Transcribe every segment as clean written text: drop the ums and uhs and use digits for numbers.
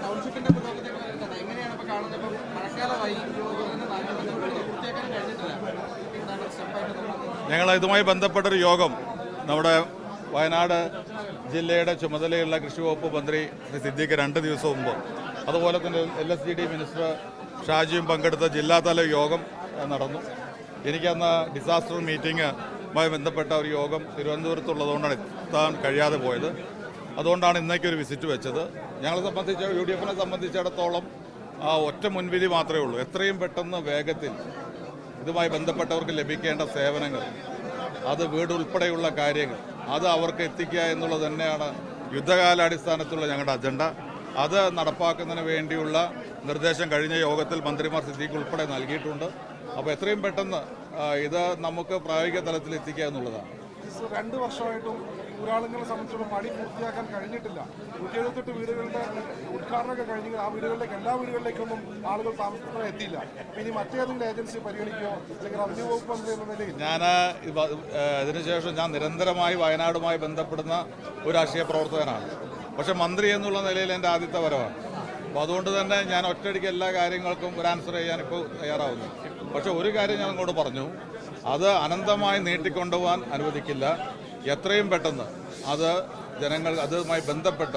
ടൗൺഷിപ്പിന്റെ പുരോഗതി എങ്ങനെയാണ് ഇപ്പോൾ കാണുന്നത്? ഇപ്പം മഴക്കാലമായി പൂർത്തിയാക്കാൻ കഴിഞ്ഞിട്ടില്ല. ഞങ്ങൾ ഇതുമായി ബന്ധപ്പെട്ടൊരു യോഗം നമ്മുടെ വയനാട് ജില്ലയുടെ ചുമതലയുള്ള കൃഷി വകുപ്പ് മന്ത്രി ശ്രീ സിദ്ദീഖ് 2 ദിവസം മുമ്പ്, അതുപോലെ തന്നെ LSGD മിനിസ്റ്റർ ഷാജിയും പങ്കെടുത്ത ജില്ലാതല യോഗം നടന്നു. എനിക്കന്ന് ഡിസാസ്റ്റർ മീറ്റിംഗുമായി ബന്ധപ്പെട്ട ഒരു യോഗം തിരുവനന്തപുരത്തുള്ളതുകൊണ്ടാണ് എത്താൻ കഴിയാതെ പോയത്. അതുകൊണ്ടാണ് ഇന്നേക്കൊരു വിസിറ്റ് വെച്ചത്. ഞങ്ങളെ സംബന്ധിച്ച് UDF-നെ സംബന്ധിച്ചിടത്തോളം ഒറ്റ മുൻവിധി മാത്രമേ ഉള്ളൂ. എത്രയും പെട്ടെന്ന് വേഗത്തിൽ ഇതുമായി ബന്ധപ്പെട്ടവർക്ക് ലഭിക്കേണ്ട സേവനങ്ങൾ, അത് വീട് ഉൾപ്പെടെയുള്ള കാര്യങ്ങൾ, അത് അവർക്ക് എത്തിക്കുക എന്നുള്ളത് തന്നെയാണ് യുദ്ധകാലാടിസ്ഥാനത്തിലുള്ള ഞങ്ങളുടെ അജണ്ട. അത് നടപ്പാക്കുന്നതിന് വേണ്ടിയുള്ള നിർദ്ദേശം കഴിഞ്ഞ യോഗത്തിൽ മന്ത്രിമാർ സിദ്ദീഖ് ഉൾപ്പെടെ നൽകിയിട്ടുണ്ട്. അപ്പോൾ എത്രയും പെട്ടെന്ന് ഇത് നമുക്ക് പ്രായോഗിക തലത്തിൽ എത്തിക്കുക എന്നുള്ളതാണ്. 2 വർഷമായിട്ടും ഊരാളുകളെ സംബന്ധിച്ചുള്ള പണി പൂർത്തിയാക്കാൻ കഴിഞ്ഞിട്ടില്ല. 178 വീടുകളുടെ ഉദ്ഘാടനമൊക്കെ കഴിഞ്ഞെങ്കിൽ ആ വീടുകളിലേക്ക്, എല്ലാ വീടുകളിലേക്കൊന്നും ആളുകൾ താമസത്തിന് എത്തിയില്ല. ഇനി മറ്റേതെങ്കിലും ഏജൻസി പരിഗണിക്കുകയോ അല്ലെങ്കിൽ റവന്യൂ വകുപ്പ് മന്ത്രി എന്ന നിലയിൽ ഇതിനുശേഷം ഞാൻ നിരന്തരമായി വയനാടുമായി ബന്ധപ്പെടുന്ന ഒരു രാഷ്ട്രീയ പ്രവർത്തകനാണ്. പക്ഷെ മന്ത്രി എന്നുള്ള നിലയിൽ എൻ്റെ ആദ്യത്തെ വരവാണ്. അപ്പോൾ അതുകൊണ്ട് തന്നെ ഞാൻ ഒറ്റയടിക്ക് എല്ലാ കാര്യങ്ങൾക്കും ഒരു ആൻസർ ചെയ്യാൻ ഇപ്പോൾ തയ്യാറാവുന്നു. പക്ഷെ ഒരു കാര്യം ഞാൻ അങ്ങോട്ട് പറഞ്ഞു, അത് അനന്തമായി നീട്ടിക്കൊണ്ടുപോകാൻ അനുവദിക്കില്ല. എത്രയും പെട്ടെന്ന് അത് ജനങ്ങൾ അതുമായി ബന്ധപ്പെട്ട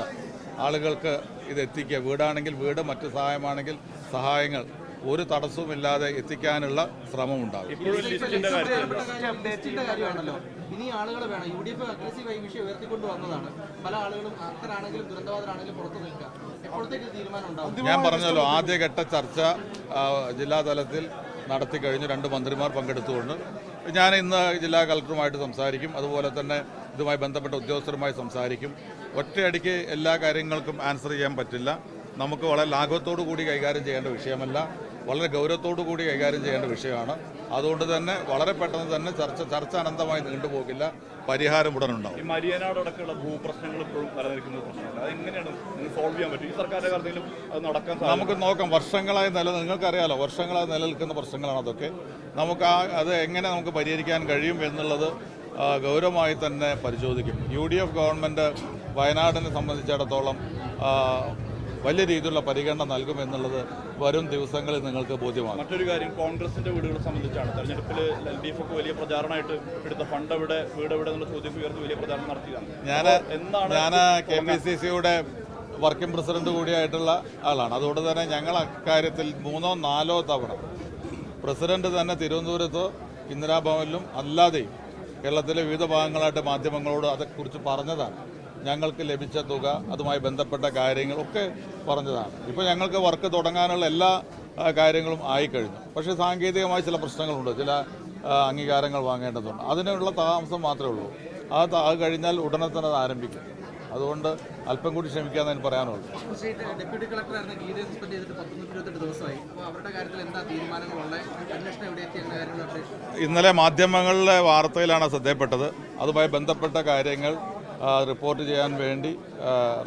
ആളുകൾക്ക് ഇത് എത്തിക്കുക. വീടാണെങ്കിൽ വീട്, മറ്റ് സഹായമാണെങ്കിൽ സഹായങ്ങൾ ഒരു തടസ്സവുമില്ലാതെ എത്തിക്കാനുള്ള ശ്രമമുണ്ടാകും. കാര്യമാണല്ലോ, ഇനി ആളുകൾ വേണം. UDF അഗ്രസീവായി വിഷയം ഉയർത്തിക്കൊണ്ടുവന്നതാണ്. പല ആളുകളും അർത്ഥരാണെങ്കിലും ദുരന്തബാധിതരാണെങ്കിലും പുറത്തു നിൽക്കുക. എപ്പോഴത്തേക്ക് തീരുമാനം ഉണ്ടാവും? ഞാൻ പറഞ്ഞല്ലോ, ആദ്യഘട്ട ചർച്ച ജില്ലാതലത്തിൽ നടത്തി കഴിഞ്ഞു. 2 മന്ത്രിമാർ പങ്കെടുത്തുകൊണ്ട് ഞാൻ ഇന്ന് ജില്ലാ കളക്ടറുമായിട്ട് സംസാരിക്കും. അതുപോലെ തന്നെ ഇതുമായി ബന്ധപ്പെട്ട ഉദ്യോഗസ്ഥരുമായി സംസാരിക്കും. ഒറ്റയടിക്ക് എല്ലാ കാര്യങ്ങൾക്കും ആൻസർ ചെയ്യാൻ പറ്റില്ല. നമുക്ക് വളരെ ലാഘവത്തോടു കൂടി കൈകാര്യം ചെയ്യേണ്ട വിഷയമല്ല, വളരെ ഗൗരവത്തോടു കൂടി കൈകാര്യം ചെയ്യേണ്ട വിഷയമാണ്. അതുകൊണ്ട് തന്നെ വളരെ പെട്ടെന്ന് തന്നെ ചർച്ച അനന്തമായി നീണ്ടുപോകില്ല. പരിഹാരം ഉടനുണ്ടാവും. ഈ മരിയനാടൊക്കെയുള്ള ഭൂപ്രശ്നങ്ങൾ ഇപ്പോഴും നിലനിൽക്കുന്ന പ്രശ്നമല്ല, അതെങ്ങനെയാണ് സോൾവ് ചെയ്യാൻ പറ്റും? ഈ സർക്കാരിന്റെ കാര്യത്തിലും അത് നടക്കാൻ നമുക്ക് നോക്കാം. വർഷങ്ങളായി നിങ്ങൾക്കറിയാലോ, വർഷങ്ങളായി നിലനിൽക്കുന്ന പ്രശ്നങ്ങളാണ് അതൊക്കെ. നമുക്ക് അത് എങ്ങനെ നമുക്ക് പരിഹരിക്കാൻ കഴിയും എന്നുള്ളത് ഗൗരവമായി തന്നെ പരിശോധിക്കും. UDF ഗവൺമെൻറ് വയനാടിനെ സംബന്ധിച്ചിടത്തോളം വലിയ രീതിയിലുള്ള പരിഗണന നൽകുമെന്നുള്ളത് വരും ദിവസങ്ങളിൽ നിങ്ങൾക്ക് ബോധ്യമാകും. മറ്റൊരു കാര്യം, കോൺഗ്രസിന്റെ വീടുകളെ സംബന്ധിച്ചാണ് തെരഞ്ഞെടുപ്പിൽ LDF ഒക്കെ വലിയ പ്രചാരണമായിട്ട് എടുത്ത ഫണ്ട് എവിടെ, വീട് എവിടെ എന്നുള്ള ചോദ്യം ഉയർത്തി വലിയ പ്രചാരണം നടത്തിയതാണ്. ഞാൻ KPCCയുടെ വർക്കിംഗ് പ്രസിഡന്റ് കൂടിയായിട്ടുള്ള ആളാണ്. അതുകൊണ്ട് തന്നെ ഞങ്ങൾ അക്കാര്യത്തിൽ 3ഓ 4ഓ തവണ പ്രസിഡന്റ് തന്നെ തിരുവനന്തപുരത്ത് ഇന്ദിരാഭവനിലും അല്ലാതെയും കേരളത്തിലെ വിവിധ ഭാഗങ്ങളായിട്ട് മാധ്യമങ്ങളോട് അതേക്കുറിച്ച് പറഞ്ഞതാണ്. ഞങ്ങൾക്ക് ലഭിച്ച തുക, അതുമായി ബന്ധപ്പെട്ട കാര്യങ്ങളൊക്കെ പറഞ്ഞതാണ്. ഇപ്പോൾ ഞങ്ങൾക്ക് വർക്ക് തുടങ്ങാനുള്ള എല്ലാ കാര്യങ്ങളും ആയിക്കഴിഞ്ഞു. പക്ഷേ സാങ്കേതികമായ ചില പ്രശ്നങ്ങളുണ്ട്, ചില അംഗീകാരങ്ങൾ വാങ്ങേണ്ടതുണ്ട്. അതിനുള്ള താമസം മാത്രമേ ഉള്ളൂ. അത് കഴിഞ്ഞാൽ ഉടനെ തന്നെ അത് ആരംഭിക്കും. അതുകൊണ്ട് അല്പം കൂടി ക്ഷമിക്കാമെന്ന് എനിക്ക് പറയാനുള്ളൂ. ഡെപ്യൂട്ടി കളക്ടറായിരുന്ന ഗീതയെ സസ്പെൻഡ് ചെയ്തിട്ട് 28 ദിവസമായി. അപ്പോൾ അവരുടെ കാര്യത്തിൽ എന്താ തീരുമാനങ്ങളുള്ളത്? അന്വേഷണം എവിടെയെത്തിയെന്ന കാര്യങ്ങളൊക്കെ ഇന്നലെ മാധ്യമങ്ങളിലെ വാർത്തയിലാണ് ശ്രദ്ധയപ്പെട്ടത്. അതുമായി ബന്ധപ്പെട്ട കാര്യങ്ങൾ റിപ്പോർട്ട് ചെയ്യാൻ വേണ്ടി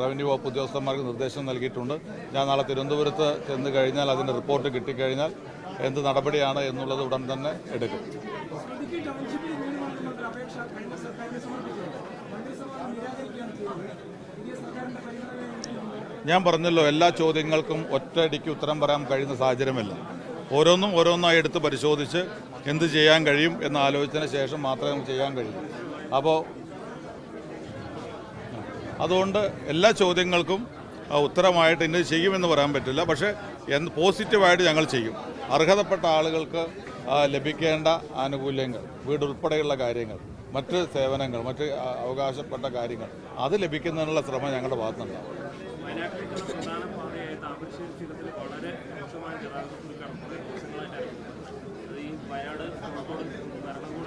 റവന്യൂ വകുപ്പ് ഉദ്യോഗസ്ഥന്മാർക്ക് നിർദ്ദേശം നൽകിയിട്ടുണ്ട്. ഞാൻ നാളെ തിരുവനന്തപുരത്ത് ചെന്ന് കഴിഞ്ഞാൽ അതിൻ്റെ റിപ്പോർട്ട് കിട്ടിക്കഴിഞ്ഞാൽ എന്ത് നടപടിയാണ് എന്നുള്ളത് ഉടൻ തന്നെ എടുക്കും. ഞാൻ പറഞ്ഞല്ലോ, എല്ലാ ചോദ്യങ്ങൾക്കും ഒറ്റയടിക്ക് ഉത്തരം പറയാൻ കഴിയുന്ന സാഹചര്യമല്ല. ഓരോന്നായി എടുത്ത് പരിശോധിച്ച് എന്ത് ചെയ്യാൻ കഴിയും എന്ന് ആലോചിച്ചതിന് ശേഷം മാത്രമേ നമുക്ക് ചെയ്യാൻ കഴിയൂ. അപ്പോൾ അതുകൊണ്ട് എല്ലാ ചോദ്യങ്ങൾക്കും ഉത്തരമായിട്ട് ഇന്നത് ചെയ്യുമെന്ന് പറയാൻ പറ്റില്ല. പക്ഷേ പോസിറ്റീവായിട്ട് ഞങ്ങൾ ചെയ്യും. അർഹതപ്പെട്ട ആളുകൾക്ക് ലഭിക്കേണ്ട ആനുകൂല്യങ്ങൾ, വീടുൾപ്പെടെയുള്ള കാര്യങ്ങൾ, മറ്റ് സേവനങ്ങൾ, മറ്റ് അവകാശപ്പെട്ട കാര്യങ്ങൾ അത് ലഭിക്കുന്നതിനുള്ള ശ്രമം ഞങ്ങളുടെ ഭാഗത്തുനിന്നുണ്ടാവും.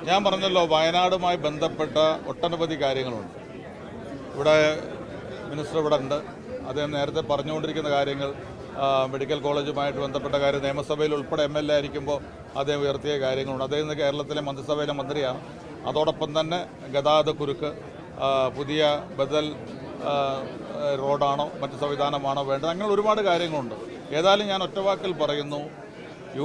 ഞാൻ പറഞ്ഞല്ലോ, വയനാടുമായി ബന്ധപ്പെട്ട ഒട്ടനവധി കാര്യങ്ങളുണ്ട്. ഇവിടെ മിനിസ്റ്റർ ഇവിടെ ഉണ്ട്. അദ്ദേഹം നേരത്തെ പറഞ്ഞുകൊണ്ടിരിക്കുന്ന കാര്യങ്ങൾ, മെഡിക്കൽ കോളേജുമായിട്ട് ബന്ധപ്പെട്ട കാര്യം, നിയമസഭയിൽ ഉൾപ്പെടെ MLA ആയിരിക്കുമ്പോൾ അദ്ദേഹം ഉയർത്തിയ കാര്യങ്ങളുണ്ട്. അദ്ദേഹം ഇന്ന് കേരളത്തിലെ മന്ത്രിസഭയിലെ മന്ത്രിയാണ്. അതോടൊപ്പം തന്നെ ഗതാഗത കുരുക്ക്, പുതിയ ബദൽ റോഡാണോ മറ്റ് സംവിധാനമാണോ വേണ്ടത്, അങ്ങനെ ഒരുപാട് കാര്യങ്ങളുണ്ട്. ഏതായാലും ഞാൻ ഒറ്റവാക്കിൽ പറയുന്നു,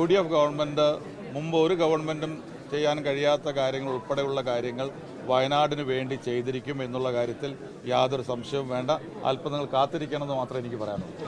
UDF ഗവൺമെൻറ് മുമ്പ് ഒരു ഗവൺമെൻറ്റും ചെയ്യാൻ കഴിയാത്ത കാര്യങ്ങൾ ഉൾപ്പെടെയുള്ള കാര്യങ്ങൾ വയനാടിന് വേണ്ടി ചെയ്തിരിക്കും എന്നുള്ള കാര്യത്തിൽ യാതൊരു സംശയവും വേണ്ട. അല്പം നിങ്ങൾ കാത്തിരിക്കണമെന്ന് മാത്രമേ എനിക്ക് പറയാനുള്ളൂ.